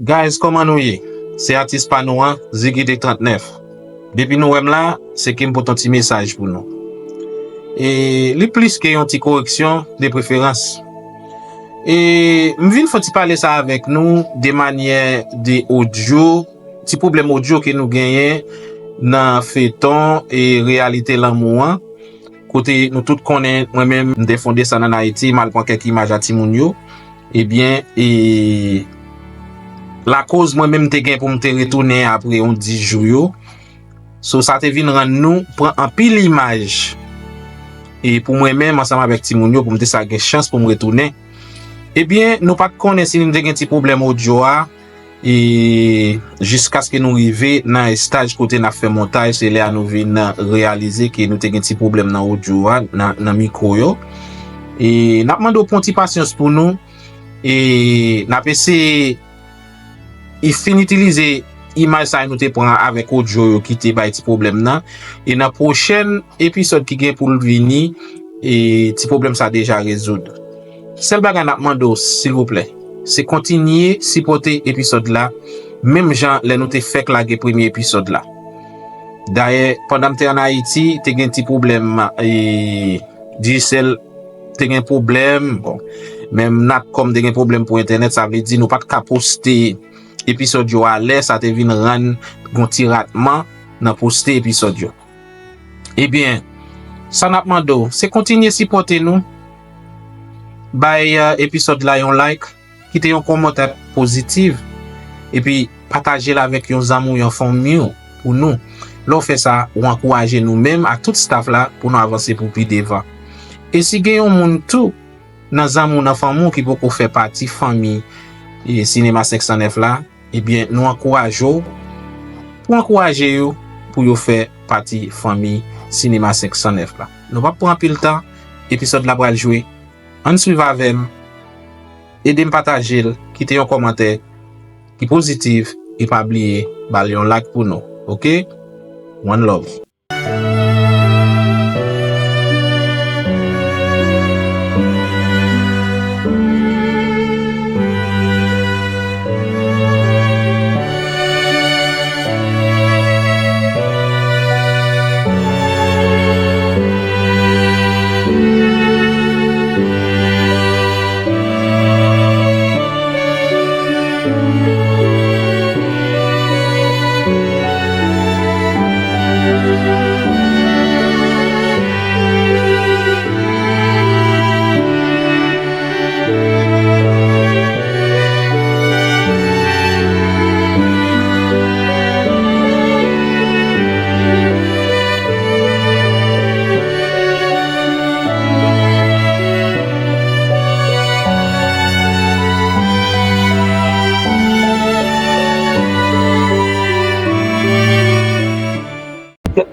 Guys, comment nous y est? C'est artiste Panouan, Ziggy de 39. Depuis nous là, c'est qui me porte un petit message pour nous. Et les plus qu'il y a une petite correction de préférence. Et je viens faut parler ça avec nous de manière de audio, petit problème audio que nous gagnons dans feuilleton et réalité l'amour. Côté nous tous connaissons moi-même défendre ça en Haïti malgré quelques images à Timounio. Eh bien et la cause moi-même te gain pour me retourner après on 10 jours. So ça te vient rendre nous prend en pile image. Et pour moi-même ensemble avec Timounio pour me dire ça gain chance pour me retourner. Eh bien, nous pas connaître si nous avons un petit problème audio et jusqu'à ce que nous arrivions dans un stage côté n'a fait montage, c'est là nous venons réaliser que nous avons un petit problème dans audio dans micro yo. Et n'a demandé une petite patience pour nous et n'a essayé il finit utiliser image ça nous te prend avec audio qui te ba petit problème là et dans prochain épisode qui gain pour venir et petit problème ça déjà résoudre. Seul bagay n'a demandé s'il vous plaît, c'est continuer supporter épisode là, même gens les nous te fait la premier épisode là. D'ailleurs, pendant que tu en Haïti, tu as un petit problème et Giselle tu as un problème, bon, même n'a comme tu as un problème pour internet, ça veut dire nous pas de poster épisode yo à l'aise, ça te vient rendre un petit ratement dans poster épisode yo. Eh bien, ça n'a demandé, c'est continuer supporter nous. By épisode là un like, quittez un commentaire positif et puis partagez là avec yon amis yon famille pour nous. L'on fait ça ou encourager nous-mêmes à tout staff là pour nous avancer pour plus devant. Et si gagne monde tout dans amis dans famille qui peut faire partie famille et cinéma 509 là, eh bien nous encourageons pour encourager yo pour yo faire partie famille cinéma 509 là. Nous pas prendre plus le temps, épisode là va jouer. On suive avec aidez me partager, quittez un commentaire qui positif et pas oublier baler un like pour nous. OK? One love.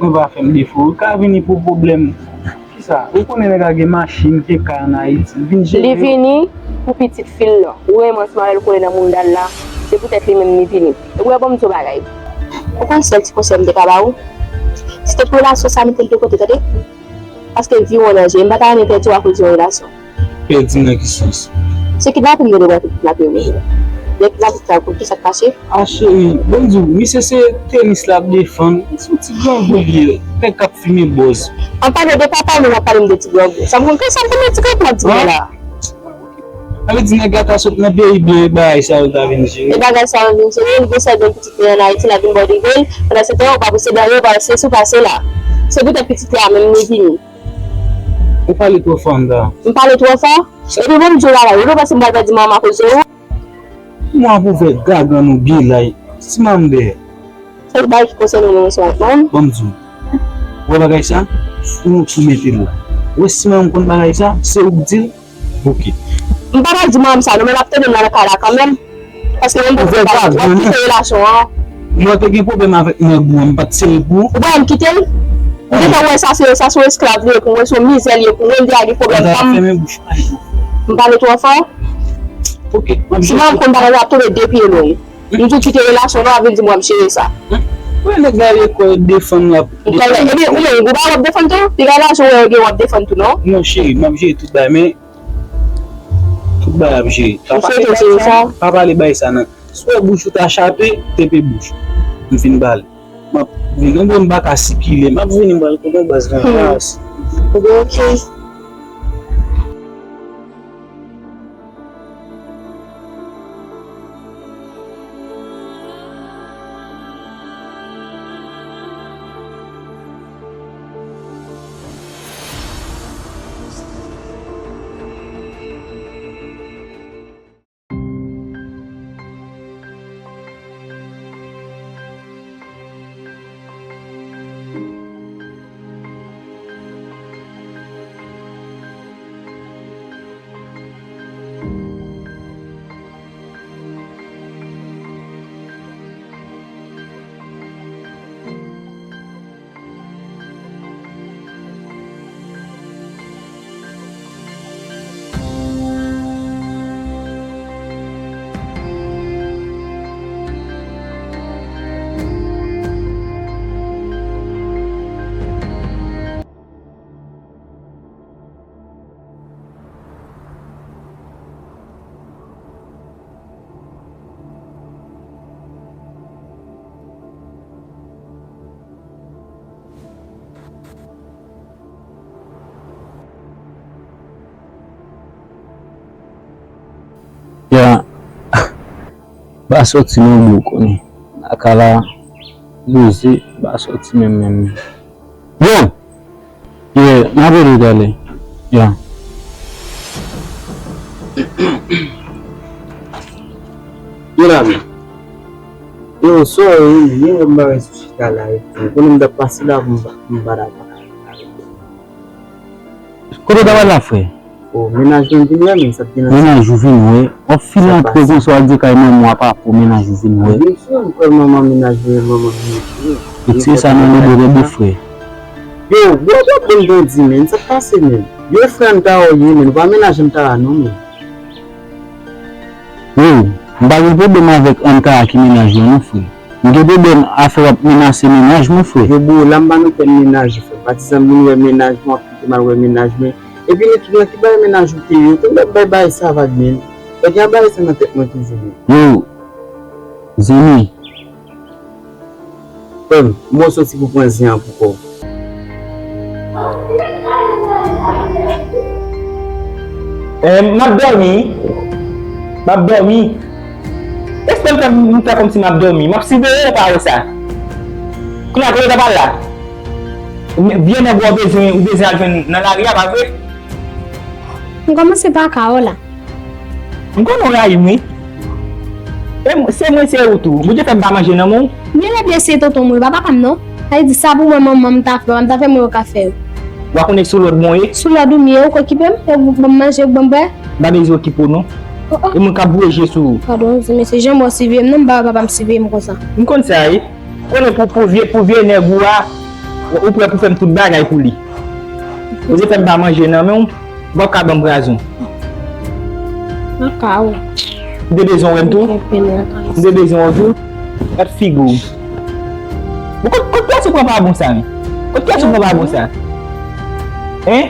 On va faire des fous, quand venir pour problème. Qui ça? Vous connaissez les machines qui sont en Haïti. Les vini pour petite fille là. Ouais, moi je m'arrête coller dans monde là. C'est peut-être les mêmes vini. Ouais, bon tout bagay. Pourquoi c'est petit conseil de cabaou? C'était pour la société de côté tade. Parce que vie on a j'ai pas ta mettre à cause de relation. Perdu dans qui sens? C'est qui n'a pas de la première. Les là pour qui ça passé? Ah chérie, bonjour, monsieur c'est tennis là défendre. C'est un petit grand bouvier, quelqu'un qui filme boss. On parle de papa, mais on parle de petit grand. Ça me fait ça me petit grand là. Avec des nègres sur na pays bleu bail ça ou ta venir. Les bagages ça vient c'est une ça de petit en Haïti la bimbo de ville. Pendant ce temps on va passer derrière, on va se sous passer là. C'est tout un petit là même ni vini. On parle trop fort là. On parle trop fort. Et puis bon Dieu là, il va passer me dire maman cause moi vous faire gaga nous bien là. Si mambe. c'est le bail qui concerne nous sur maman. Bonjour. Vous bagay ça? Nous mettez là. Ouais si maman kon bagay ça, c'est ou dire OK. On parle de maman ça, mais la peut-être dans la cara quand même. Parce que on peut faire une relation. Moi j'ai un problème avec mes goûts, pas de goût. On va me quitter. On dit que ça c'est esclave, qu'on soit misère, qu'on a des problèmes. On parle trop fort. OK. Si maman kon parle à tous les deux pieds nous. Nous tout quitter relation avec moi chérie ça. Oui, les gars qui défendent la. Oui, vous va défendre tout. Les gars là je vais défendre tout non. Non chérie, moi j'ai tout bas mais tout bas j'ai. Papa les bail ça soit bouche ta chapé, TP bouche. Je finis balle. Ma venu bon bac à circuler, ma venu balle comme base là. Ok. Ya, basoti mon bouc ni. Akala luzi basoti même. Bon. Yeah, na veri dale. Yeah. Irami. Yo so yeye mbara hospitala yetu. Kuna mda pasila mbaraka. Kodo da wala fwe. O ménage d'ingénieur mais ça bien. Ménage juvénile, on file un peu qu'on soit dit quand même moi pas pour ménage juvénile. Bien sûr, quand maman ménage maman. Et c'est ça nous le de frère. Yo, bon bon dit mais ça passe même. Yo frère ta o yé mais pas ménage ta non mais. Oui, on va pas problème avec un cas qui ménage non frère. On doit bien affaire ménage mon frère. Yo bon lamba nous fait ménage frère. Par exemple nous ménage moi mal ménage mais et puis les qui va ménage tout le bye ça va bien. Et bien bye ça na tête moi toujours. Yo. Zini. Moi aussi pour prendre un pourquoi. M'a dormi. Est-ce que tu fais comme si m'a dormi? M'a si veillé par ça. Quand on a pas là. Viens avoir besoin ou besoin dans la ria pas vrai. Comment c'est pas Kaola? Comment on a eu? C'est moi c'est autour. Vous devez pas manger non mon. Mais là bien c'est tonton moi papa non. Elle dit ça pour maman t'a fait moi café. Wa connait sur l'autre moyen. Sur la demi ou quoi qui peut manger bon ben. Ba des autres qui pour non. Et mon ka bouger sur. Pardon, mais c'est j'aime moi suivre non papa me suivre comme ça. On connait ça. On est pour vieux nègre ou pour faire toute bagaille pour lui. Vous devez pas manger non mais on va ka bon raison. D'accord. Des besoins en tout. Des besoins en tout. Pas figure. Pourquoi tu prends pas bon ça? Pourquoi tu prends pas bon ça? Hein?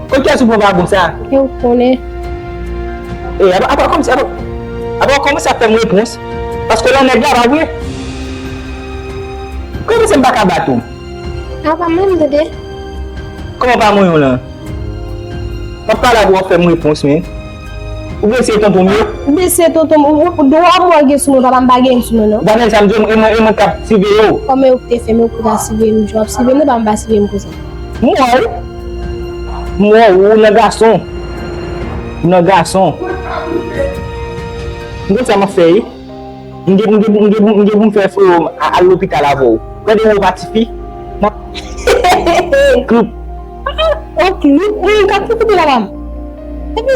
Pourquoi tu prends pas bon ça? Je connais. Et après comme ça, après comment ça fait une réponse? Parce que là on est là, oui. Comment c'est pas qu'à bateau? Ah pas même Dédé. Comment pas moi là? Papa là pour faire une réponse mais. Ou bien c'est tonton mieux? Mais c'est tonton doit moi que sur papa m'baguer sur non. Daniel ça me dit et cap suivre yo. Comme vous te fait me pour suivre nous job suivre nous pas suivre comme ça. Moi ou un garçon. Un garçon. Qu'est-ce ça m'a fait? On me faire à l'hôpital avant. Quand on va partir club. Oh club, oui, quand tu peux là-bas.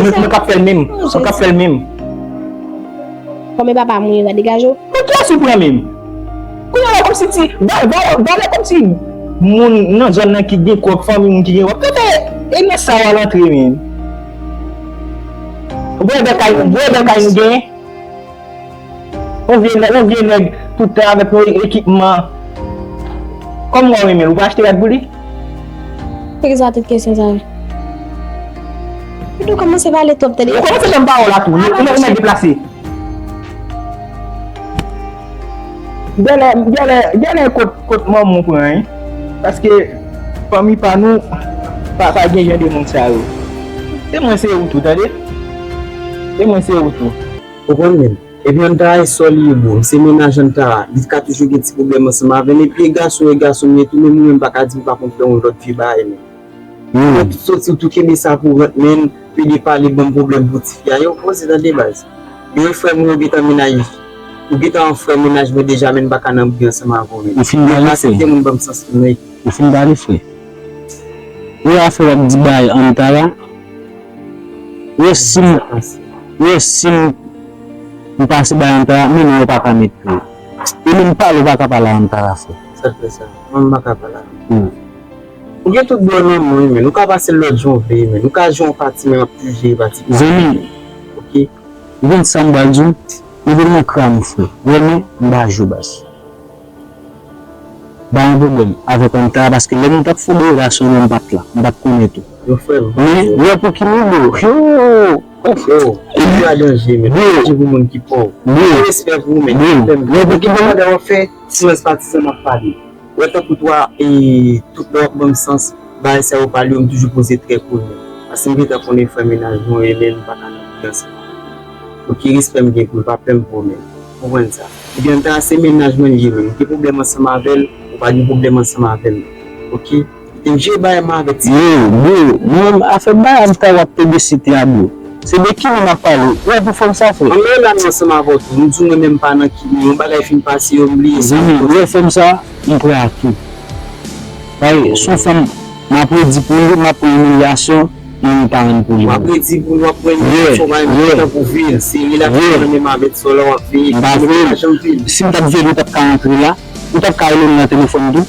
On cap faire même, on cap faire même. Comme papa moi va dégager. Pourquoi tu prends même? Comment comme si tu voilà comme si mon non zone qui gagne quoi famille qui gagne. Et mais ça va l'entrer même. On vient tout le temps avec nos équipements. Comme moi même, on va acheter la boule. Exact question ça. Tu commences à aller top télé. Comment c'est même pas là tout? On est déplacé. Gane kote maman pou an, paske fami pa nou, pa gen jen de moun sa yo. Se mwen se ou tout, tade? Se mwen se ou tout. Ou kon men, epi an ta soli bon, se menaj an ta, di ka toujou gen ti problem seman ven, epi gason men, tout men mwen baka di pa kon fè on lot fi ba ene. Tout soti ou tout keme sa pou vat men, pi di pale bon problem pou ti fia, yo pose dan de baz. Yo fè mwen getan menaj, ou getan fè menaj mwen deja men baka nan byan seman avon men. Ou fin dali fwe. Ou fin dali fwe. Ou a fwe wap di bay an tala, ou sim mpase bay an tala, men ou pa ka met pou. E men pale ou baka pala an tala fwe. Sa fwe sa, mwen baka pala. Ou gen tout bon men mwen men, ou ka pase lòt joun vey men, ou ka joun pati men ap puje pati. Zemi, ok? ou ven san baljou, ou ven mwen kram fwe. Wene, mba jou bas. Ba yon problem avèk an tala, baske lè mwen tak fwe de rasyon mwen bat la, mwen bat kone tou. Yo fwe mwen. Men, wè pou ki mwen do. E yu alonje men, alonje pou moun ki pou. Yo espè pou men. Yo pou ki mwen de wafè, si wè spati se mwen pali. Wè ta koutwa, e tout lòk bon sens, ba se wè pali, yo m toujou pose tre pou men. Ase mwen ta konen fè menaj, mwen elen baka nan pjansan. Ou ki rispe mwen gen pou, pa plem pou men. Pou mwen sa. E gen ta se menaj mwen je men, ki problem an seman vel, ou pa di problem an seman vel. Ok? Te mje baye man vek ti. Mwen a fe baye an ta wap publicite a bou. Se de ki mwen a palo, wè pou fòm sa fè. An mwen lan an seman vot, mwen tou mwen men pa nan ki, mwen bagay fin pasi yo mli. Zemi, wè fòm sa, mwen pre a tout. Faye, sou fòm, mwen apre di pou yon, mwen apre emilyasyon, mwen pa ren pou yon. Mwen apre di pou yon, apre emilyasyon, mwen apre pou vir. Se yon la fè nan mwen mabet so la wap vir. Si mwen tap vir, mwen tap ka antre la, mwen tap ka elon nan telefon do.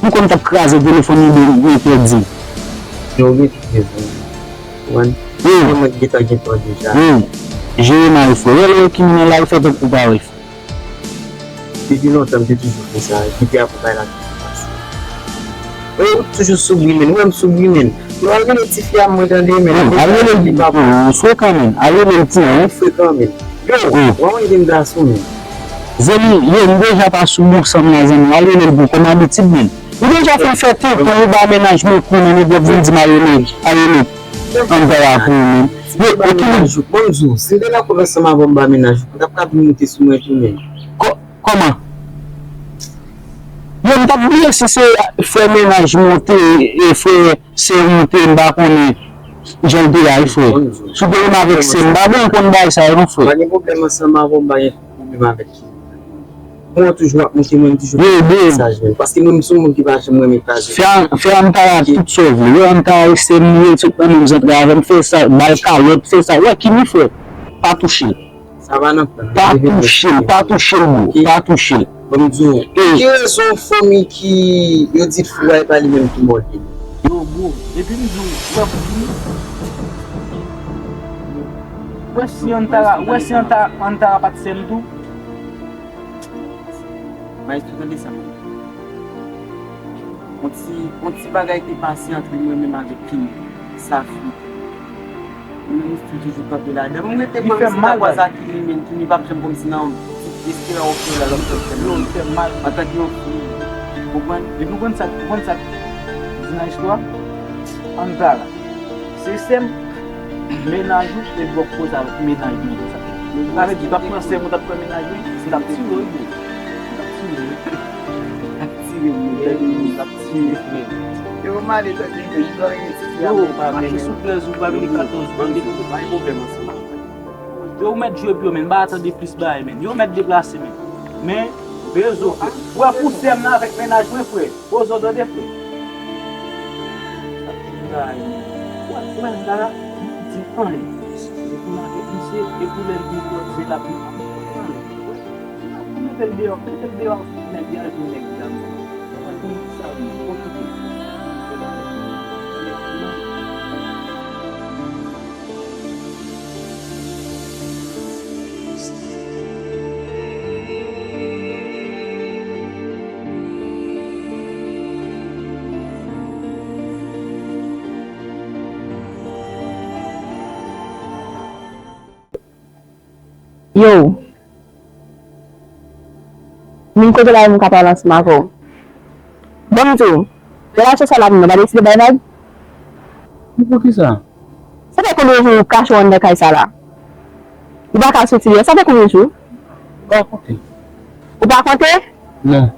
Mwen kon tap kraze telefon yon mwen perdi. Yon mwen ki prezon. Wan? Yon mwen geta geto deja. Jere nan rifo. Yon ki mwen la rifo tap pou pa rifo. Depi lontan mwen toujou pou sa. Depi apou bay la ki pasi. Yon toujou soubri men. Yon soubri men. Yon alwen eti fya mwen dande men. Alwen eti fwe kamen. Alwen eti fwe kamen. Yon wawan yon gason men. Zemi, yon deja pa soubou sam nan zemi. Alwen eti kon abitib men. Yon deja fwe fete pou yon ba menajmen kounen yon devin di mayonej. Ayonej. An te la pou men. Bonjou, se de la konversama bon ba menajou, tap ka binite sou mwen tou men. Koman? Yon tap biye si se fwe menaj monte e fwe se monte mba konen jen de la fwe. Sou de yon avek se mba ben kon ba sa yon fwe. Mwen yon problema sama bon ba yon problema avek ki. Mwen toujou ap mwen ki mwen toujou mensaj men. Paske mwen sou mwen ki vache mwen mensaj men. Fè an ta tout sove. Yo an ta se mwen tout an mwen zotre avèm fè sa, balka, wè fè sa. Wè ki mi fè? Pa touche. Sa va nan plan. Pa touche mou. Pa touche. Bon mzou. Ki yon son fomi ki yo dit fwa e pali men tout mwen. Yo bou. Epi mzou. Wè si an ta pat sen tou? Mas tout an de sa. On ti bagay te pasi entre mwen men avek ki sa fi. Mwen sou toujou pape la. Mwen te bon si ta waza ki men ki mi bak jem bon si nan eske la ofre la lom te Yo, te mal. Atak yon fi. Kouman? E pou kon sa zina histwa? An ta la. Se sem menajou te blok kouz avek menajou. Ave di bak nan sem ou tap kwa menajou, se tap ti ou yo. Eu mali tá aqui, eu surpreso o bagulho de 14 bandidos, vai problema assim. Eu meto jogo pelo menos, bata de plus bas, men. Eu meto de place, men. Mais, bezo, ou a pousser maintenant avec ménage, moi, frère. Aux autres de frère. Ouais, là, c'est un. Et pour les vidéos, c'est la plus. Yo, Mwen kote la mwen ka parle ansama ko. Bon tout, relasyon sa la mwen ba deside bay bag? Pou ki sa? Sa fe koumye jou kachou an de kay sa la? Ou ba ka soti sa fe koumye jou? Ba kote. Ou ba kote? Non.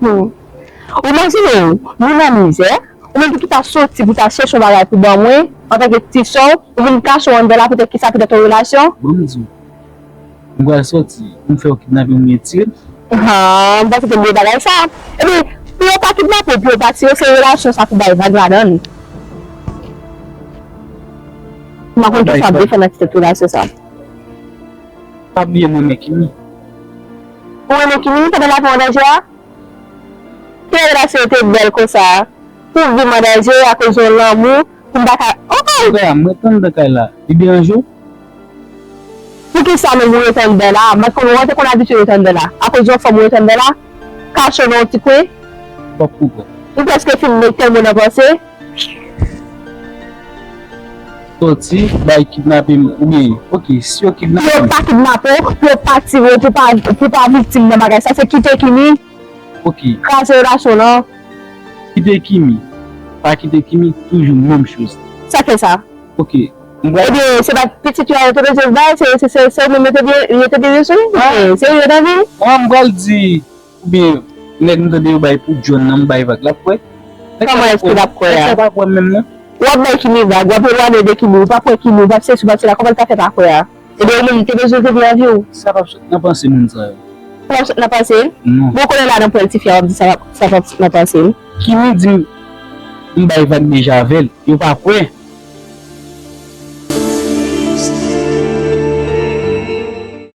Ou mwen si mwen amize, ou mwen ki ta soti pou ta chèche bagay pou ban mwen, an tanke ti son, ou mwen kachou an de la pou te ki sa pou te ton relasyon? Bon di. Mwen gwa soti, mwen fè ou kidnape mwen etil. Mwen ba se te mwen bagay sa. Ebi, pou yo pa kidnape pou yo pa tire se relasyon sa pou bay bag la don. Mwen kon tou sa befe nan ki te tou relasyon sa. Pabliye mwen mekini. Mwen mekini, te de la pou mwen deje a? Te relasyon te bel ko sa. Pou vi mwen deje a konjon l'amou, pou mbaka... Mwen tan de kay la, i bi anjou? Pou ki sa mwen mwen etan de la, mwen kon wante kon abitur etan de la. A konjon fò mwen etan de la, kachon nou ti kwe. Pas pou kwa. Ou peske film mek tel mwen apanse? Soti, bay kidnape mwen, ou bien, ok, si yo kidnape Pou yo pa kidnape, pou yo pa tire, pou pa victime de bagay. Sa se kite kimi, ok, kase relasyon nan. kite kimi, pa kite kimi, toujou mèm chouz. Sa ke sa? Ok, mwen Ebi, se ba petit yo a yote rejev bay, se mwen yote de sou? Se yo yote vi? mwen gwa di, ou bien, nek mwen te de yo bay pou John nan bay vak la pwè. Kama eski la pwè ya? Se pa pwè mèm nan? Wap bay kimi vag, wap wade de kimi, wap wè kimi, wap se sou bat se la, koman ta fe pa pwè ya? Ebi, mwen yote de zote vi an vi ou? Sa pa nan panse moun sa yo. Nan panse? Non. Mwen konen la nan pwè ti fya wap di sa pa nan panse? Kimi di, mwen bay vak deja vel, yo pa pwè.